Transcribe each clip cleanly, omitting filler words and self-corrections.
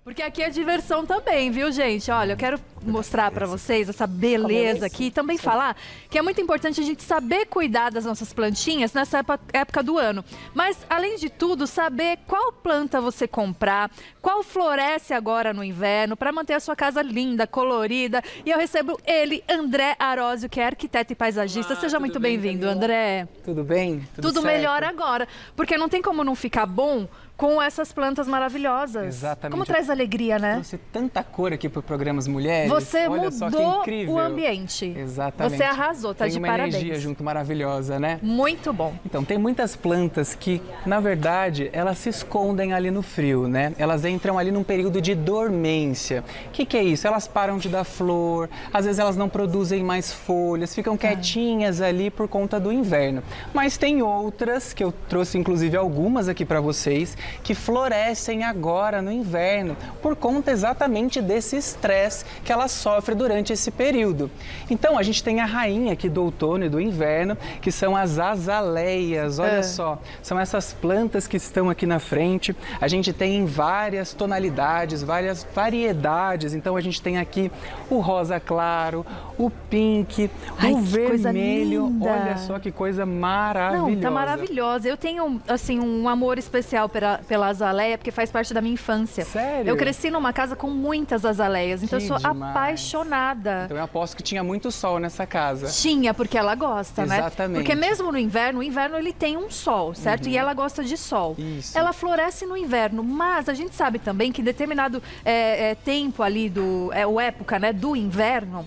Porque aqui é diversão também, viu, gente? Olha, eu quero mostrar para vocês essa beleza aqui e também falar que é muito importante a gente saber cuidar das nossas plantinhas nessa época do ano. Mas, além de tudo, saber qual planta você comprar, qual floresce agora no inverno, para manter a sua casa linda, colorida. E eu recebo ele, André Arósio, que é arquiteto e paisagista. Olá, seja muito bem-vindo, André. Tudo bem? Tudo certo? Melhor agora, porque não tem como não ficar bom com essas plantas maravilhosas. Exatamente. Como traz alegria, né? Trouxe tanta cor aqui para o Programas Mulheres. Você Olha só que mudou incrível. o ambiente. Exatamente. Você arrasou, tá tem de uma parabéns. energia junto maravilhosa, né? Muito bom. Então, tem muitas plantas que, na verdade, elas se escondem ali no frio, né? Elas entram ali num período de dormência. O que é isso? Elas param de dar flor, às vezes elas não produzem mais folhas, ficam quietinhas ali por conta do inverno. Mas tem outras, que eu trouxe inclusive algumas aqui para vocês, que florescem agora no inverno, por conta exatamente desse estresse que ela sofre durante esse período. Então, a gente tem a rainha aqui do outono e do inverno, que são as azaleias. Olha só, são essas plantas que estão aqui na frente. A gente tem várias tonalidades, várias variedades. Então, a gente tem aqui o rosa claro, o pink, o vermelho. Olha só que coisa maravilhosa. Não, tá maravilhosa. Eu tenho, assim, um amor especial pela azaleia, porque faz parte da minha infância. Sério? Eu cresci numa casa com muitas azaleias, então eu sou demais. apaixonada. Então eu aposto que tinha muito sol nessa casa. Tinha, porque ela gosta, né? Exatamente. Porque mesmo no inverno, o inverno ele tem um sol, certo? E ela gosta de sol. Isso. Ela floresce no inverno, mas a gente sabe também que determinado tempo ali, ou época, né, do inverno,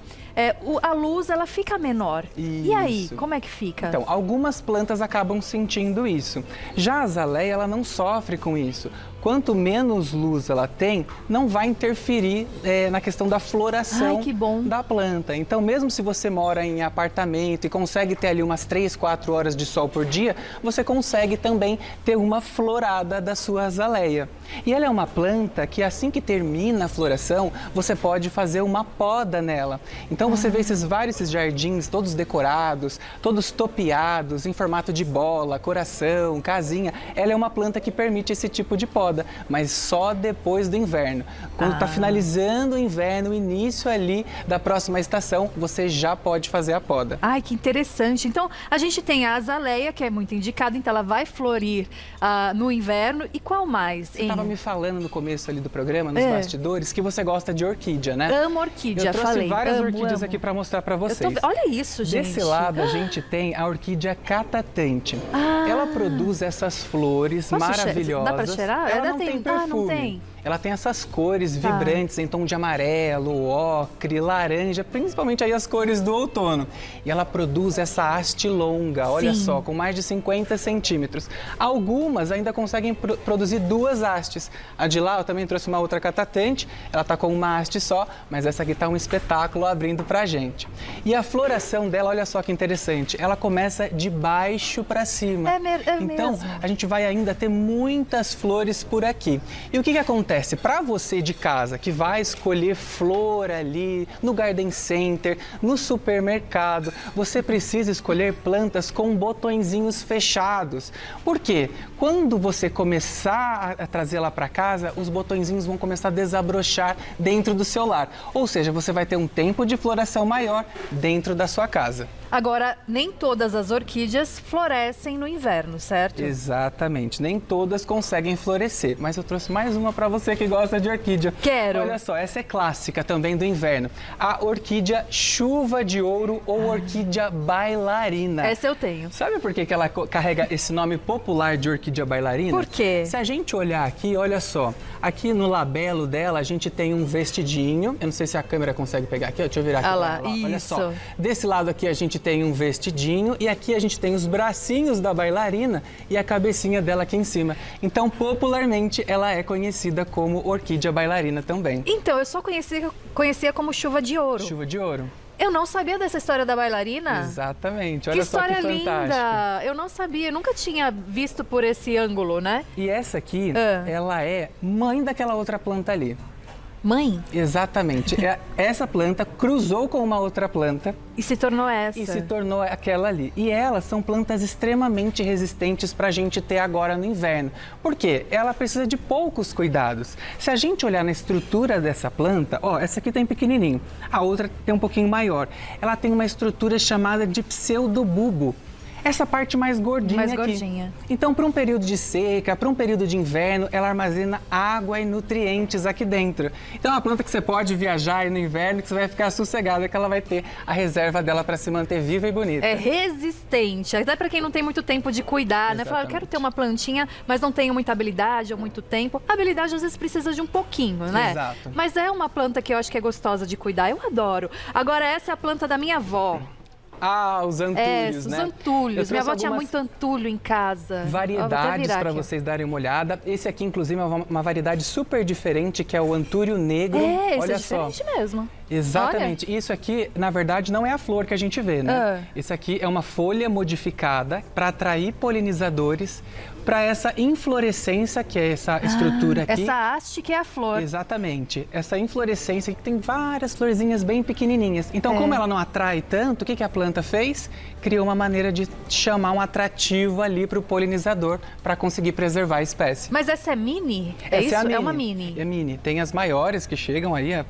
a luz ela fica menor. E aí, Isso. como é que fica? Então, algumas plantas acabam sentindo isso. Já a azaleia, ela não sofre com isso. Quanto menos luz ela tem, não vai interferir na questão da floração da planta. Então, mesmo se você mora em apartamento e consegue ter ali umas 3, 4 horas de sol por dia, você consegue também ter uma florada da sua azaleia. E ela é uma planta que assim que termina a floração, você pode fazer uma poda nela. Então, você vê esses jardins todos decorados, todos topeados, em formato de bola, coração, casinha. Ela é uma planta que permite esse tipo de poda, mas só depois do inverno. Quando está finalizando o inverno, o início ali da próxima estação, você já pode fazer a poda. Ai, que interessante. Então, a gente tem a azaleia, que é muito indicada, então ela vai florir no inverno. E qual mais? Você estava me falando no começo ali do programa, nos bastidores, que você gosta de orquídea, né? Amo orquídea, eu trouxe várias orquídeas aqui para mostrar para vocês. Olha isso, gente. Desse lado, a gente tem a orquídea catatante. Ela produz essas flores maravilhosas. Dá para cheirar? Ela não tem perfume. Não tem. Ela tem essas cores vibrantes em tom de amarelo, ocre, laranja, principalmente aí as cores do outono. E ela produz essa haste longa, olha só, com mais de 50 centímetros. Algumas ainda conseguem produzir 2 hastes. A de lá eu também trouxe uma outra catatante, ela tá com uma haste só, mas essa aqui tá um espetáculo abrindo pra gente. E a floração dela, olha só que interessante, ela começa de baixo para cima. Então, a gente vai ainda ter muitas flores por aqui. E o que acontece? Para você de casa que vai escolher flor ali no Garden Center, no supermercado, você precisa escolher plantas com botõezinhos fechados. Por quê? Quando você começar a trazê-la para casa, os botõezinhos vão começar a desabrochar dentro do seu lar. Ou seja, você vai ter um tempo de floração maior dentro da sua casa. Agora, nem todas as orquídeas florescem no inverno, certo? Exatamente, nem todas conseguem florescer, mas eu trouxe mais uma para você que gosta de orquídea. Quero! Olha só, essa é clássica também do inverno, a orquídea chuva de ouro ou orquídea bailarina. Essa eu tenho. Sabe por que ela carrega esse nome popular de orquídea bailarina? Por quê? Se a gente olhar aqui, olha só, aqui no labelo dela a gente tem um vestidinho, eu não sei se a câmera consegue pegar aqui, deixa eu virar aqui. Olha só, desse lado aqui a gente tem um vestidinho e aqui a gente tem os bracinhos da bailarina e a cabecinha dela aqui em cima. Então, popularmente, ela é conhecida como orquídea bailarina também. Então, eu só conhecia como chuva de ouro. Chuva de ouro. Eu não sabia dessa história da bailarina. Exatamente, olha só que fantástico. Linda! Eu não sabia, eu nunca tinha visto por esse ângulo, né? E essa aqui, ela é mãe daquela outra planta ali. Mãe? Exatamente. Essa planta cruzou com uma outra planta. E se tornou essa. E se tornou aquela ali. E elas são plantas extremamente resistentes para a gente ter agora no inverno. Por quê? Ela precisa de poucos cuidados. Se a gente olhar na estrutura dessa planta, ó, essa aqui tem pequenininho, a outra tem um pouquinho maior. Ela tem uma estrutura chamada de pseudobulbo. Essa parte mais gordinha aqui. Então, para um período de seca, para um período de inverno, ela armazena água e nutrientes aqui dentro. Então, é uma planta que você pode viajar aí no inverno, que você vai ficar sossegada, que ela vai ter a reserva dela para se manter viva e bonita. É resistente, até para quem não tem muito tempo de cuidar, né? Fala, eu quero ter uma plantinha, mas não tenho muita habilidade ou muito tempo. A habilidade, às vezes, precisa de um pouquinho, né? Exato. Mas é uma planta que eu acho que é gostosa de cuidar, eu adoro. Agora, essa é a planta da minha avó. Ah, os antúrios, né? Os antúrios. Minha avó tinha muito antúlio em casa. Variedades para vocês darem uma olhada. Esse aqui, inclusive, é uma variedade super diferente, que é o antúrio negro. Olha esse é diferente mesmo. Exatamente. Olha. Isso aqui, na verdade, não é a flor que a gente vê, né? Esse aqui é uma folha modificada para atrair polinizadores para essa inflorescência, que é essa estrutura aqui. Essa haste que é a flor. Exatamente. Essa inflorescência que tem várias florzinhas bem pequenininhas. Então, como ela não atrai tanto, o que a planta fez? Criou uma maneira de chamar um atrativo ali para o polinizador para conseguir preservar a espécie. Mas essa é mini? Essa é uma mini? É mini. Tem as maiores que chegam aí,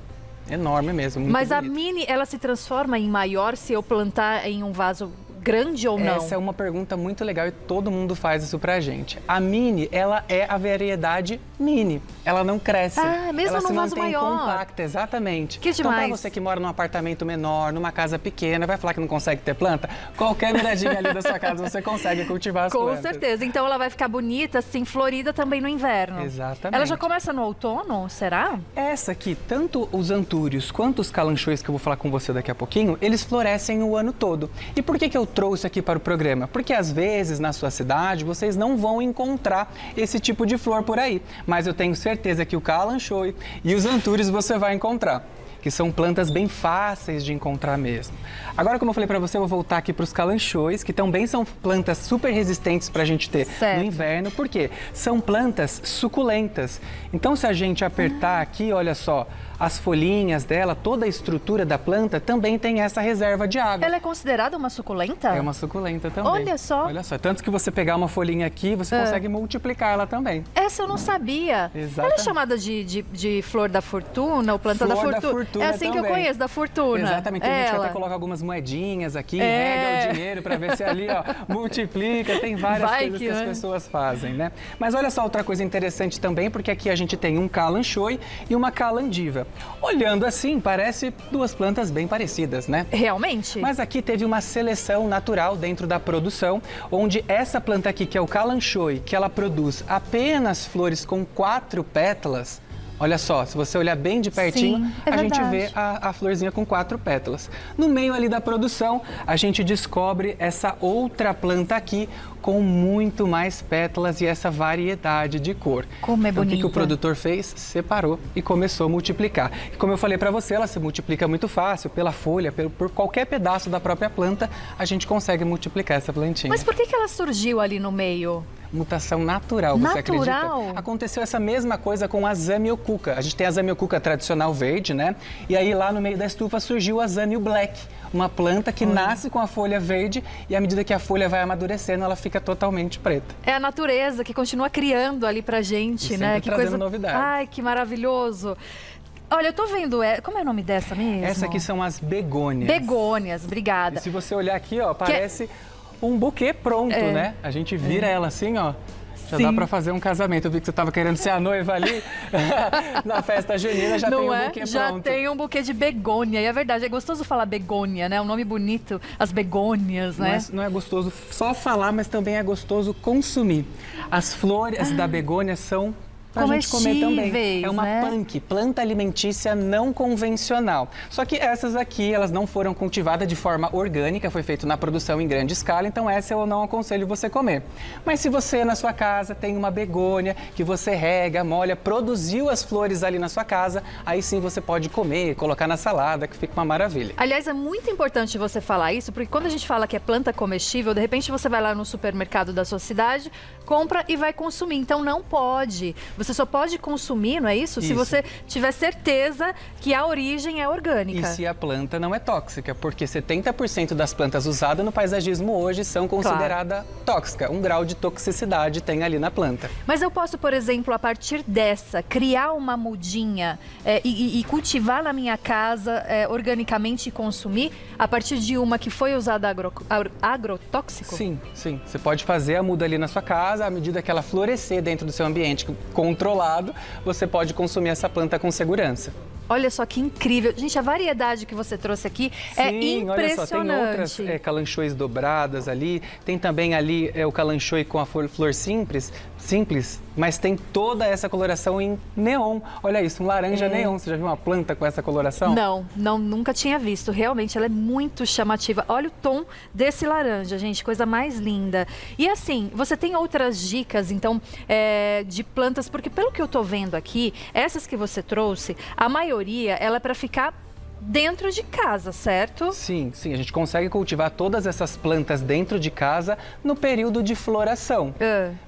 enorme mesmo. Mas bonito. A mini, ela se transforma em maior se eu plantar em um vaso grande ou não? Essa é uma pergunta muito legal e todo mundo faz isso pra gente. A mini, ela é a variedade mini. Ela não cresce. Mesmo ela num vaso maior. Compacta, exatamente. Que demais. Então, pra você que mora num apartamento menor, numa casa pequena, vai falar que não consegue ter planta? Qualquer beiradinha ali da sua casa você consegue cultivar as plantas. Com certeza. Então ela vai ficar bonita, assim, florida também no inverno. Exatamente. Ela já começa no outono, será? Essa aqui, tanto os antúrios quanto os calanchões, que eu vou falar com você daqui a pouquinho, eles florescem o ano todo. E por que eu trouxe aqui para o programa? Porque às vezes na sua cidade vocês não vão encontrar esse tipo de flor por aí, mas eu tenho certeza que o calanchoe e os antúrios você vai encontrar, que são plantas bem fáceis de encontrar mesmo. Agora, como eu falei para você, eu vou voltar aqui para os calanchões, que também são plantas super resistentes para a gente ter no inverno. Por quê? São plantas suculentas. Então, se a gente apertar aqui, olha só, as folhinhas dela, toda a estrutura da planta também tem essa reserva de água. Ela é considerada uma suculenta? É uma suculenta também. Olha só. Olha só, tanto que você pegar uma folhinha aqui, você consegue multiplicar ela também. Essa eu não sabia. Exatamente. Ela é chamada de flor da fortuna ou planta da fortuna? É assim também. Que eu conheço, da fortuna. Exatamente. A gente até coloca algumas moedinhas aqui, rega o dinheiro para ver se ali, ó, multiplica. Tem várias coisas que as pessoas fazem, né? Mas olha só outra coisa interessante também, porque aqui a gente tem um calanchoe e uma calandiva. Olhando assim, parece duas plantas bem parecidas, né? Realmente. Mas aqui teve uma seleção natural dentro da produção, onde essa planta aqui, que é o calanchoe, que ela produz apenas flores com 4 pétalas. Olha só, se você olhar bem de pertinho, a gente vê a florzinha com 4 pétalas. No meio ali da produção, a gente descobre essa outra planta aqui com muito mais pétalas e essa variedade de cor. Como é bonita. Então, o que o produtor fez? Separou e começou a multiplicar. E como eu falei para você, ela se multiplica muito fácil, pela folha, por qualquer pedaço da própria planta, a gente consegue multiplicar essa plantinha. Mas por que ela surgiu ali no meio? Mutação natural, você acredita? Aconteceu essa mesma coisa com a zamioculca. A gente tem a zamioculca tradicional verde, né? E aí lá no meio da estufa surgiu a zamio black, uma planta que nasce com a folha verde e à medida que a folha vai amadurecendo, ela fica totalmente preta. É a natureza que continua criando ali pra gente, né? Que trazendo novidades. Ai, que maravilhoso. Olha, eu tô vendo, como é o nome dessa mesmo? Essa aqui são as begônias. Begônias, obrigada. E se você olhar aqui, ó, parece um buquê pronto, né? A gente vira ela assim, ó. Já dá pra fazer um casamento. Eu vi que você tava querendo ser a noiva ali. Na festa junina já tem um buquê pronto. Já tem um buquê de begônia. E é verdade, é gostoso falar begônia, né? Um nome bonito, as begônias, né? Não é gostoso só falar, mas também é gostoso consumir. As flores da begônia são pra gente comer também. É uma punk, planta alimentícia não convencional. Só que essas aqui, elas não foram cultivadas de forma orgânica, foi feito na produção em grande escala, então essa eu não aconselho você comer. Mas se você na sua casa tem uma begônia que você rega, molha, produziu as flores ali na sua casa, aí sim você pode comer, colocar na salada, que fica uma maravilha. Aliás, é muito importante você falar isso, porque quando a gente fala que é planta comestível, de repente você vai lá no supermercado da sua cidade, compra e vai consumir. Então não pode. você só pode consumir, não é isso? Se você tiver certeza que a origem é orgânica. E se a planta não é tóxica, porque 70% das plantas usadas no paisagismo hoje são consideradas tóxicas. Um grau de toxicidade tem ali na planta. Mas eu posso, por exemplo, a partir dessa, criar uma mudinha e cultivar na minha casa organicamente e consumir a partir de uma que foi usada agrotóxico? Sim, sim. Você pode fazer a muda ali na sua casa, à medida que ela florescer dentro do seu ambiente controlado, você pode consumir essa planta com segurança. Olha só que incrível. Gente, a variedade que você trouxe aqui é impressionante. Olha só, tem outras calanchoes dobradas ali, tem também ali o calanchoe com a flor simples, mas tem toda essa coloração em neon. Olha isso, um laranja neon. Você já viu uma planta com essa coloração? Não, nunca tinha visto. Realmente, ela é muito chamativa. Olha o tom desse laranja, gente, coisa mais linda. E assim, você tem outras dicas, então, de plantas, porque pelo que eu tô vendo aqui, essas que você trouxe, a maioria, ela é para ficar dentro de casa, certo? Sim, a gente consegue cultivar todas essas plantas dentro de casa no período de floração.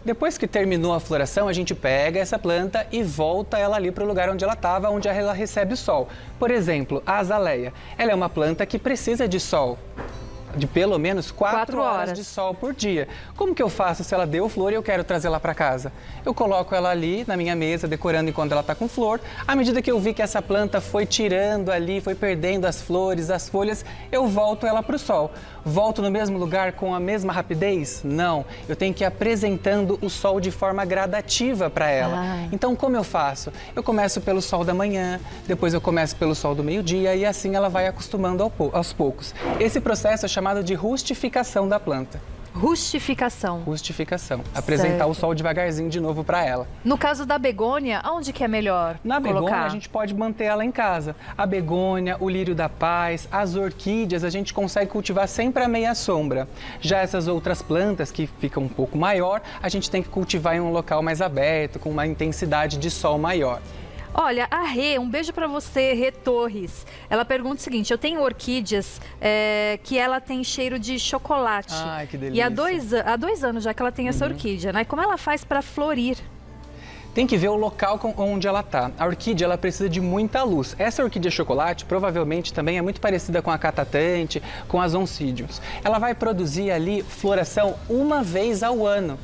Depois que terminou a floração, a gente pega essa planta e volta ela ali para o lugar onde ela estava, onde ela recebe o sol. Por exemplo, a azaleia, ela é uma planta que precisa de sol. De pelo menos 4 horas de sol por dia. Como que eu faço se ela deu flor e eu quero trazê-la para casa? Eu coloco ela ali na minha mesa, decorando enquanto ela está com flor. À medida que eu vi que essa planta foi tirando ali, foi perdendo as flores, as folhas, eu volto ela para o sol. Volto no mesmo lugar com a mesma rapidez? Não. Eu tenho que ir apresentando o sol de forma gradativa para ela. Então, como eu faço? Eu começo pelo sol da manhã, depois eu começo pelo sol do meio-dia e assim ela vai acostumando aos poucos. Esse processo é chamado de rustificação da planta. Rustificação. Apresentar o sol devagarzinho de novo para ela. No caso da begônia, aonde que é melhor Na colocar? begônia, a gente pode manter ela em casa. A begônia, o lírio da paz, as orquídeas, a gente consegue cultivar sempre à meia sombra. Já essas outras plantas que ficam um pouco maior, a gente tem que cultivar em um local mais aberto, com uma intensidade de sol maior. Olha, a Rê, um beijo pra você, Rê Torres. Ela pergunta o seguinte, eu tenho orquídeas que ela tem cheiro de chocolate. Ai, que delícia. E há dois anos já que ela tem essa orquídea, né? Como ela faz pra florir? Tem que ver o local onde ela está. A orquídea ela precisa de muita luz. Essa orquídea chocolate provavelmente também é muito parecida com a catatante, com as oncídiums. Ela vai produzir ali floração uma vez ao ano.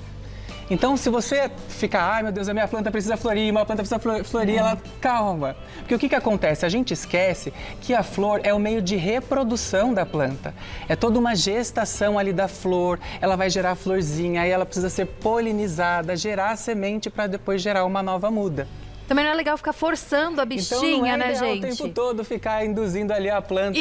Então, se você ficar, ai meu Deus, a minha planta precisa florir, uma planta precisa florir, ela calma. Porque o que acontece? A gente esquece que a flor é o meio de reprodução da planta. É toda uma gestação ali da flor, ela vai gerar a florzinha, aí ela precisa ser polinizada, gerar a semente para depois gerar uma nova muda. Também não é legal ficar forçando a bichinha, então, não é né, ideal gente? o tempo todo ficar induzindo ali a planta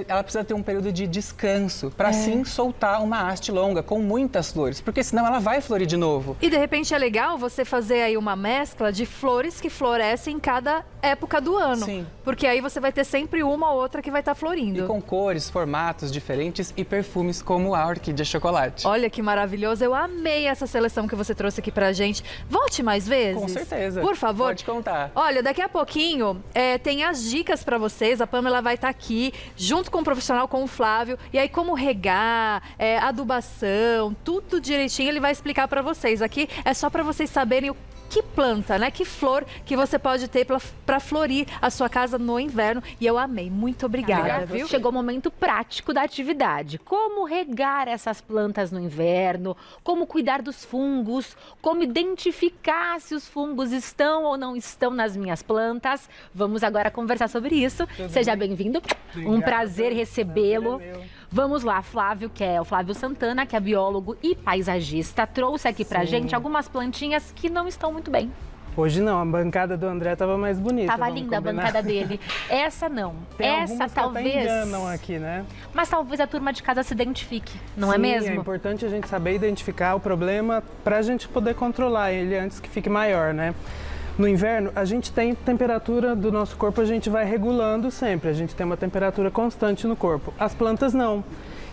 ela precisa ter um período de descanso para sim soltar uma haste longa com muitas flores, porque senão ela vai florir de novo. E de repente é legal você fazer aí uma mescla de flores que florescem em cada época do ano. Sim. Porque aí você vai ter sempre uma ou outra que vai estar florindo. E com cores, formatos diferentes e perfumes como a orquídea chocolate. Olha que maravilhoso, eu amei essa seleção que você trouxe aqui pra gente. Volte mais vezes. Com certeza. Por favor. Pode contar. Olha, daqui a pouquinho tem as dicas pra vocês. A Pamela vai estar aqui junto com o profissional, com o Flávio. E aí como regar, adubação, tudo direitinho ele vai explicar pra vocês. Aqui é só pra vocês saberem que planta, né? Que flor que você pode ter para florir a sua casa no inverno. E eu amei. Muito obrigada, viu? Chegou o momento prático da atividade. Como regar essas plantas no inverno, como cuidar dos fungos, como identificar se os fungos estão ou não estão nas minhas plantas. Vamos agora conversar sobre isso. Seja bem-vindo. Um prazer recebê-lo. Vamos lá, Flávio, que é o Flávio Santana, que é biólogo e paisagista, trouxe aqui pra gente algumas plantinhas que não estão muito bem. Hoje não, a bancada do André estava mais bonita. Tava linda a bancada dele. Essa não. Tem essa talvez. Que até enganam aqui, né? Mas talvez a turma de casa se identifique, não Sim, é mesmo? É importante a gente saber identificar o problema para a gente poder controlar ele antes que fique maior, né? No inverno, a gente tem temperatura do nosso corpo, a gente vai regulando sempre. A gente tem uma temperatura constante no corpo. As plantas não.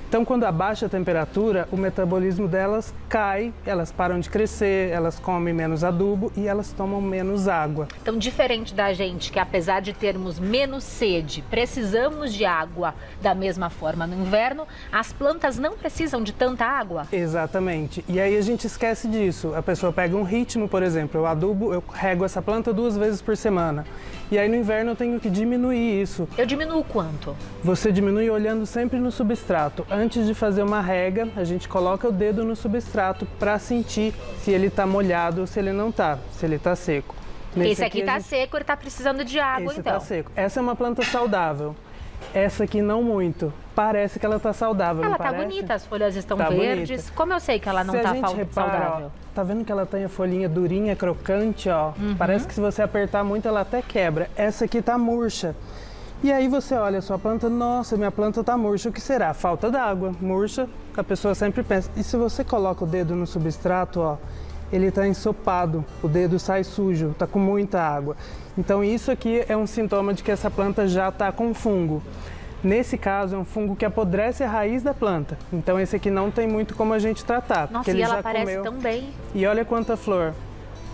Então, quando abaixa a temperatura, o metabolismo delas cai, elas param de crescer, elas comem menos adubo e elas tomam menos água. Então, diferente da gente, que apesar de termos menos sede, precisamos de água da mesma forma no inverno, as plantas não precisam de tanta água? Exatamente. E aí a gente esquece disso. A pessoa pega um ritmo, por exemplo, eu adubo, eu rego essa planta 2 vezes por semana. E aí no inverno eu tenho que diminuir isso. Eu diminuo quanto? Você diminui olhando sempre no substrato. Antes de fazer uma rega, a gente coloca o dedo no substrato para sentir se ele está molhado ou se ele não está, se ele está seco. Esse aqui está seco, ele está precisando de água, esse então. Está seco. Essa é uma planta saudável. Essa aqui não muito. Parece que ela está saudável, ela não está parece? bonita, as folhas estão Tá verdes. bonita. Como eu sei que ela não está saudável? Ó, tá vendo que ela tem a folhinha durinha, crocante, ó? Parece que se você apertar muito, ela até quebra. Essa aqui tá murcha. E aí você olha a sua planta, nossa, minha planta tá murcha. O que será? Falta d'água. Murcha, a pessoa sempre pensa. E se você coloca o dedo no substrato, ó, ele tá ensopado, o dedo sai sujo, tá com muita água. Então isso aqui é um sintoma de que essa planta já tá com fungo. Nesse caso, é um fungo que apodrece a raiz da planta. Então, esse aqui não tem muito como a gente tratar. Nossa, ele e ela já parece comeu. tão bem. E olha quanta flor.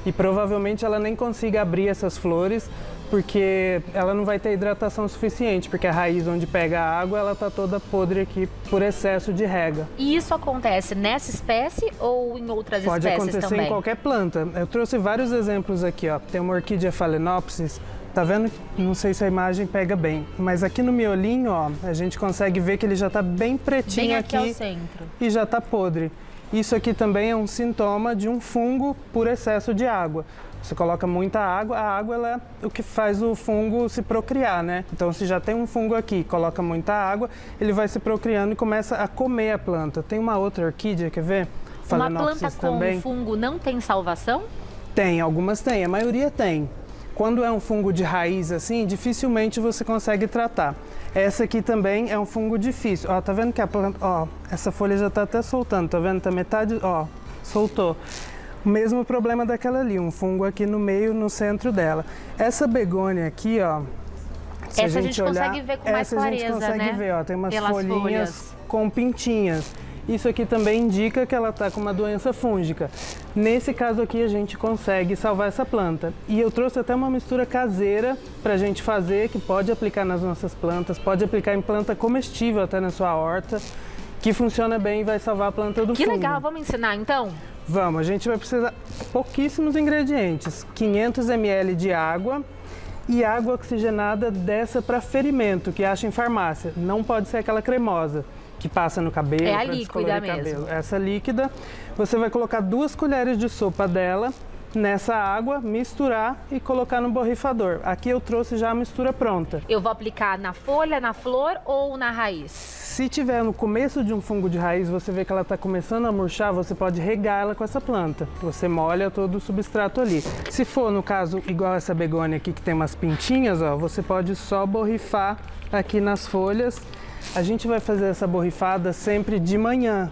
E provavelmente ela nem consiga abrir essas flores, porque ela não vai ter hidratação suficiente, porque a raiz onde pega a água, ela tá toda podre aqui por excesso de rega. E isso acontece nessa espécie ou em outras Pode espécies acontecer também? em qualquer planta. Eu trouxe vários exemplos aqui, ó. Tem uma orquídea Phalaenopsis. Tá vendo? Não sei se a imagem pega bem, mas aqui no miolinho, ó, a gente consegue ver que ele já tá bem pretinho Bem aqui ao centro. e já tá podre. Isso aqui também é um sintoma de um fungo por excesso de água. Você coloca muita água, a água ela é o que faz o fungo se procriar, né? Então, se já tem um fungo aqui, coloca muita água, ele vai se procriando e começa a comer a planta. Tem uma outra orquídea, quer ver? Uma planta com também. fungo não tem salvação? Tem, algumas tem, a maioria tem. Quando é um fungo de raiz assim, dificilmente você consegue tratar. Essa aqui também é um fungo difícil. Ó, tá vendo que a planta, ó, essa folha já tá até soltando, tá vendo? Tá metade, ó, soltou. O mesmo problema daquela ali, um fungo aqui no meio, no centro dela. Essa begônia aqui, ó, se essa a gente olhar, consegue ver com mais essa clareza, a gente consegue né? ver, ó, tem umas Pelas folhinhas folhas. com pintinhas. Isso aqui também indica que ela está com uma doença fúngica. Nesse caso aqui, a gente consegue salvar essa planta. E eu trouxe até uma mistura caseira para a gente fazer, que pode aplicar nas nossas plantas, pode aplicar em planta comestível até na sua horta, que funciona bem e vai salvar a planta do fungo. Que legal, vamos ensinar então? Vamos, a gente vai precisar de pouquíssimos ingredientes. 500 ml de água e água oxigenada dessa para ferimento, que acha em farmácia. Não pode ser aquela cremosa que passa no cabelo. É a pra líquida descolorir mesmo. cabelo. Essa líquida, você vai colocar 2 colheres de sopa dela nessa água, misturar e colocar no borrifador. Aqui eu trouxe já a mistura pronta. Eu vou aplicar na folha, na flor ou na raiz? Se tiver no começo de um fungo de raiz, você vê que ela está começando a murchar, você pode regar ela com essa planta. Você molha todo o substrato ali. Se for, no caso, igual essa begônia aqui, que tem umas pintinhas, ó, você pode só borrifar aqui nas folhas. A gente vai fazer essa borrifada sempre de manhã,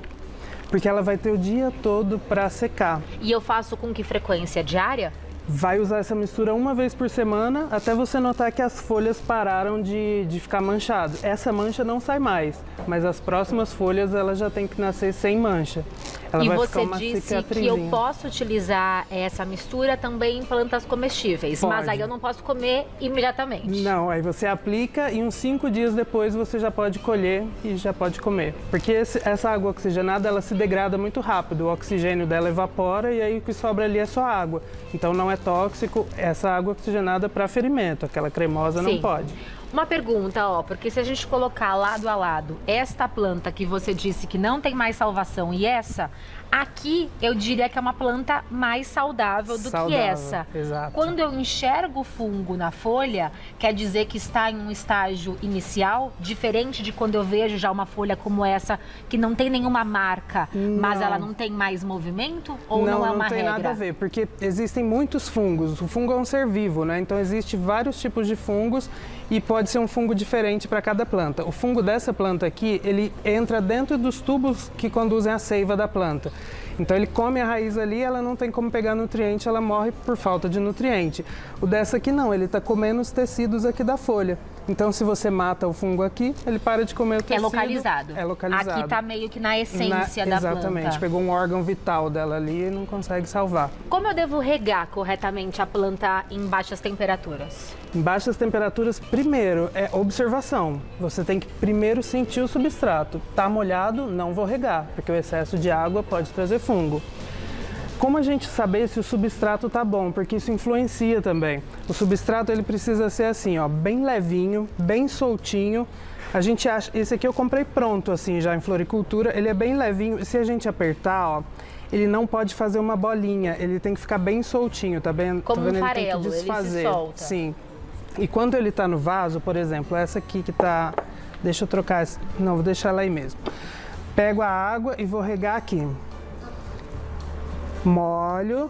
porque ela vai ter o dia todo para secar. E eu faço com que frequência diária? Vai usar essa mistura uma vez por semana, até você notar que as folhas pararam de ficar manchadas. Essa mancha não sai mais, mas as próximas folhas ela já tem que nascer sem mancha. Ela E vai você ficar uma disse que eu cicatrizinha. posso utilizar essa mistura também em plantas comestíveis, mas Pode. aí eu não posso comer imediatamente. Não, aí você aplica e uns 5 dias depois você já pode colher e já pode comer. Porque essa água oxigenada, ela se degrada muito rápido, o oxigênio dela evapora e aí o que sobra ali é só água. Então não é tóxico essa água oxigenada para ferimento, aquela cremosa não Sim. pode. Uma pergunta, ó, porque se a gente colocar lado a lado esta planta que você disse que não tem mais salvação e essa, aqui eu diria que é uma planta mais saudável do que essa. Exato. Quando eu enxergo fungo na folha, quer dizer que está em um estágio inicial, diferente de quando eu vejo já uma folha como essa, que não tem nenhuma marca, mas Não. ela não tem mais movimento? Ou não é uma tem regra? nada a ver, porque existem muitos fungos. O fungo é um ser vivo, né? Então existem vários tipos de fungos e pode ser um fungo diferente para cada planta. O fungo dessa planta aqui, ele entra dentro dos tubos que conduzem a seiva da planta. Então ele come a raiz ali, ela não tem como pegar nutriente, ela morre por falta de nutriente. O dessa aqui não, ele está comendo os tecidos aqui da folha. Então, se você mata o fungo aqui, ele para de comer o tecido. É localizado. É localizado. Aqui tá meio que na essência da planta. Exatamente. Pegou um órgão vital dela ali e não consegue salvar. Como eu devo regar corretamente a planta em baixas temperaturas? Em baixas temperaturas, primeiro, é observação. Você tem que primeiro sentir o substrato. Tá molhado, não vou regar, porque o excesso de água pode trazer fungo. Como a gente saber se o substrato tá bom? Porque isso influencia também. O substrato ele precisa ser assim, ó, bem levinho, bem soltinho. A gente acha, esse aqui eu comprei pronto assim já em floricultura, ele é bem levinho. Se a gente apertar, ó, ele não pode fazer uma bolinha, ele tem que ficar bem soltinho, tá bem? Como tá vendo? um farelo, ele tem que desfazer. ele se solta. Sim. E quando ele tá no vaso, por exemplo, essa aqui que tá, deixa eu trocar, não, vou deixar ela aí mesmo. Pego a água e vou regar aqui. Molho.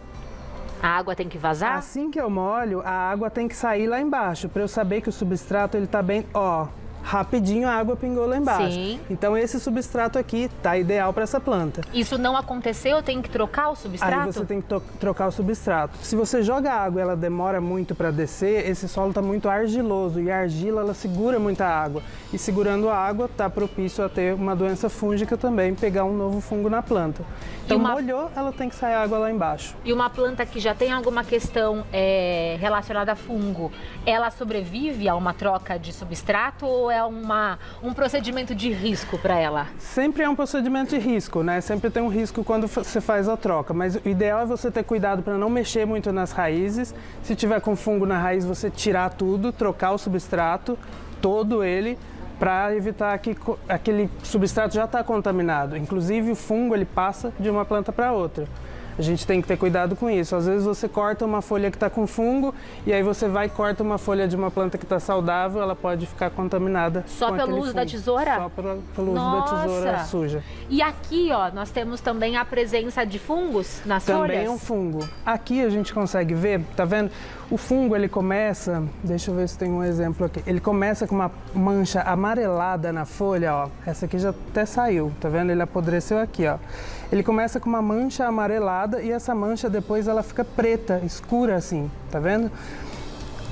A água tem que vazar? Assim que eu molho, a água tem que sair lá embaixo, para eu saber que o substrato ele tá bem, ó, rapidinho a água pingou lá embaixo. Sim. Então esse substrato aqui tá ideal para essa planta. Isso não aconteceu, eu tenho que trocar o substrato? Aí você tem que trocar o substrato. Se você joga água e ela demora muito para descer, esse solo tá muito argiloso e a argila ela segura muita água. E segurando a água tá propício a ter uma doença fúngica também, pegar um novo fungo na planta. Então molhou, ela tem que sair água lá embaixo. E uma planta que já tem alguma questão relacionada a fungo, ela sobrevive a uma troca de substrato ou é um procedimento de risco para ela? Sempre é um procedimento de risco, né? Sempre tem um risco quando você faz a troca, mas o ideal é você ter cuidado para não mexer muito nas raízes. Se tiver com fungo na raiz, você tirar tudo, trocar o substrato, todo ele, para evitar que aquele substrato já está contaminado. Inclusive o fungo ele passa de uma planta para outra. A gente tem que ter cuidado com isso. Às vezes você corta uma folha que está com fungo e aí você vai e corta uma folha de uma planta que está saudável, ela pode ficar contaminada. Só pelo uso da tesoura? Só pelo uso da tesoura suja. E aqui, ó, nós temos também a presença de fungos nas folhas? Também é um fungo. Aqui a gente consegue ver, tá vendo? O fungo ele começa, deixa eu ver se tem um exemplo aqui. Ele começa com uma mancha amarelada na folha, ó. Essa aqui já até saiu, tá vendo? Ele apodreceu aqui, ó. Ele começa com uma mancha amarelada e essa mancha depois ela fica preta, escura assim, tá vendo?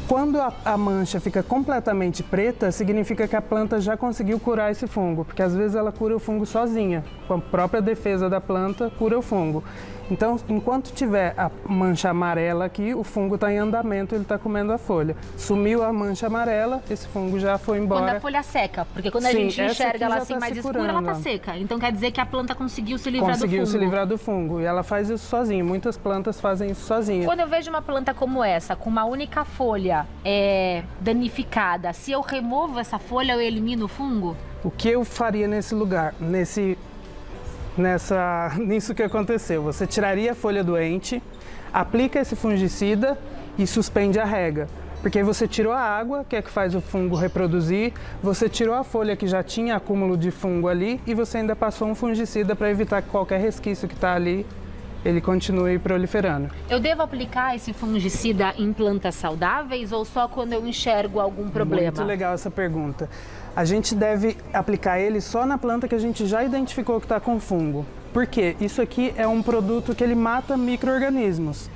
Quando a mancha fica completamente preta, significa que a planta já conseguiu curar esse fungo, porque às vezes ela cura o fungo sozinha, com a própria defesa da planta, cura o fungo. Então, enquanto tiver a mancha amarela aqui, o fungo está em andamento, ele está comendo a folha. Sumiu a mancha amarela, esse fungo já foi embora. Quando a folha seca, porque quando a gente enxerga ela assim mais escura, ela está seca. Então quer dizer que a planta conseguiu se livrar do fungo. Conseguiu se livrar do fungo e ela faz isso sozinha. Muitas plantas fazem isso sozinha. Quando eu vejo uma planta como essa, com uma única folha danificada, se eu removo essa folha, eu elimino o fungo? O que eu faria nesse lugar? Nisso que aconteceu, você tiraria a folha doente, aplica esse fungicida e suspende a rega. Porque aí você tirou a água, que é que faz o fungo reproduzir, você tirou a folha que já tinha acúmulo de fungo ali e você ainda passou um fungicida para evitar que qualquer resquício que está ali, ele continue proliferando. Eu devo aplicar esse fungicida em plantas saudáveis ou só quando eu enxergo algum problema? Muito legal essa pergunta. A gente deve aplicar ele só na planta que a gente já identificou que está com fungo. Por quê? Isso aqui é um produto que ele mata micro-organismos.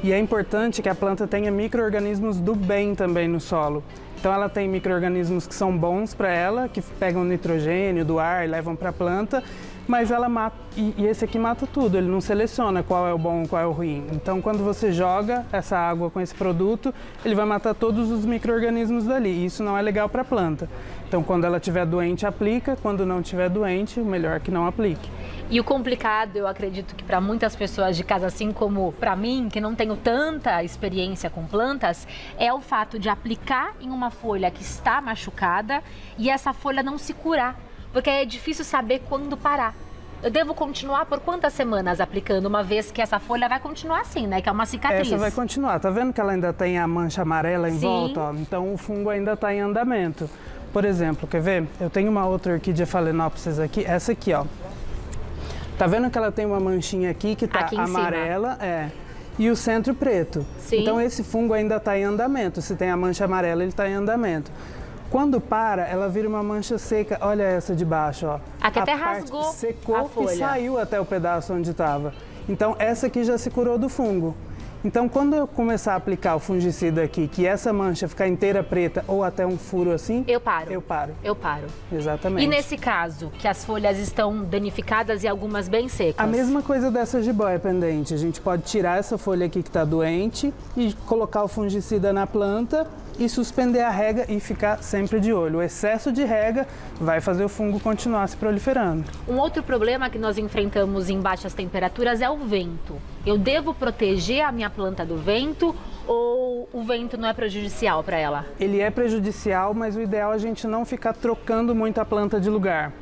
E é importante que a planta tenha micro-organismos do bem também no solo. Então ela tem micro-organismos que são bons para ela, que pegam nitrogênio do ar e levam para a planta, mas ela mata, e esse aqui mata tudo, ele não seleciona qual é o bom e qual é o ruim. Então quando você joga essa água com esse produto, ele vai matar todos os micro-organismos dali, e isso não é legal para a planta. Então quando ela estiver doente, aplica, quando não estiver doente, o melhor é que não aplique. E o complicado, eu acredito que para muitas pessoas de casa, assim como para mim, que não tenho tanta experiência com plantas, é o fato de aplicar em uma folha que está machucada e essa folha não se curar, porque é difícil saber quando parar. Eu devo continuar por quantas semanas aplicando, uma vez que essa folha vai continuar assim, né? Que é uma cicatriz. Essa vai continuar. Tá vendo que ela ainda tem a mancha amarela em volta? Ó? Então o fungo ainda está em andamento. Por exemplo, quer ver? Eu tenho uma outra orquídea Phalaenopsis aqui, essa aqui, ó. Tá vendo que ela tem uma manchinha aqui que tá amarela? E o centro preto. Sim. Então esse fungo ainda está em andamento. Se tem a mancha amarela, ele está em andamento. Quando para, ela vira uma mancha seca. Olha essa de baixo, ó. Aqui até rasgou secou a folha. E saiu até o pedaço onde estava. Então essa aqui já se curou do fungo. Então, quando eu começar a aplicar o fungicida aqui, que essa mancha ficar inteira preta ou até um furo assim, Eu paro. eu paro. Eu paro. Exatamente. E nesse caso, que as folhas estão danificadas e algumas bem secas? A mesma coisa dessa jiboia pendente. A gente pode tirar essa folha aqui que está doente e colocar o fungicida na planta e suspender a rega e ficar sempre de olho. O excesso de rega vai fazer o fungo continuar se proliferando. Um outro problema que nós enfrentamos em baixas temperaturas é o vento. Eu devo proteger a minha planta do vento ou o vento não é prejudicial para ela? Ele é prejudicial, mas o ideal é a gente não ficar trocando muito a planta de lugar.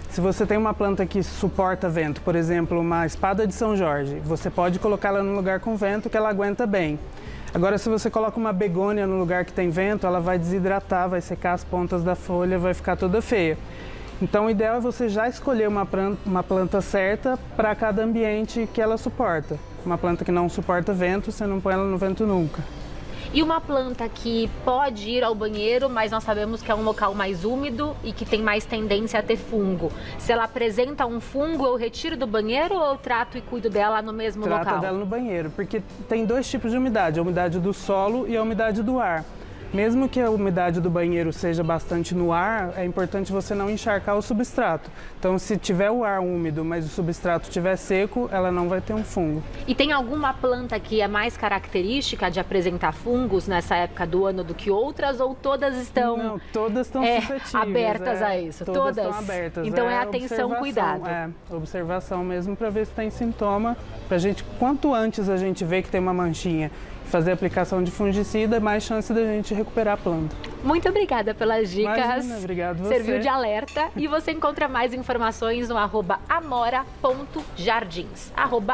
Se você tem uma planta que suporta vento, por exemplo, uma espada de São Jorge, você pode colocá-la num lugar com vento que ela aguenta bem. Agora, se você coloca uma begônia no lugar que tem vento, ela vai desidratar, vai secar as pontas da folha, vai ficar toda feia. Então, o ideal é você já escolher uma planta certa para cada ambiente que ela suporta. Uma planta que não suporta vento, você não põe ela no vento nunca. E uma planta que pode ir ao banheiro, mas nós sabemos que é um local mais úmido e que tem mais tendência a ter fungo. Se ela apresenta um fungo, eu retiro do banheiro ou eu trato e cuido dela no mesmo local? Trata dela no banheiro, porque tem dois tipos de umidade, a umidade do solo e a umidade do ar. Mesmo que a umidade do banheiro seja bastante no ar, é importante você não encharcar o substrato. Então, se tiver o ar úmido, mas o substrato estiver seco, ela não vai ter um fungo. E tem alguma planta que é mais característica de apresentar fungos nessa época do ano do que outras, ou todas estão... Não, todas estão suscetíveis. Abertas a isso? Todas estão abertas. Então é atenção, observação, cuidado. Observação mesmo para ver se tem sintoma. Pra gente, quanto antes a gente vê que tem uma manchinha, fazer a aplicação de fungicida, mais chance da gente recuperar a planta. Muito obrigada pelas dicas. Imagina, obrigado você. Serviu de alerta. E você encontra mais informações no @amora.jardins.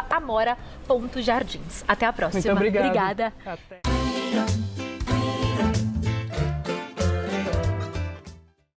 @amora.jardins. Até a próxima. Muito obrigado. Obrigada. Até.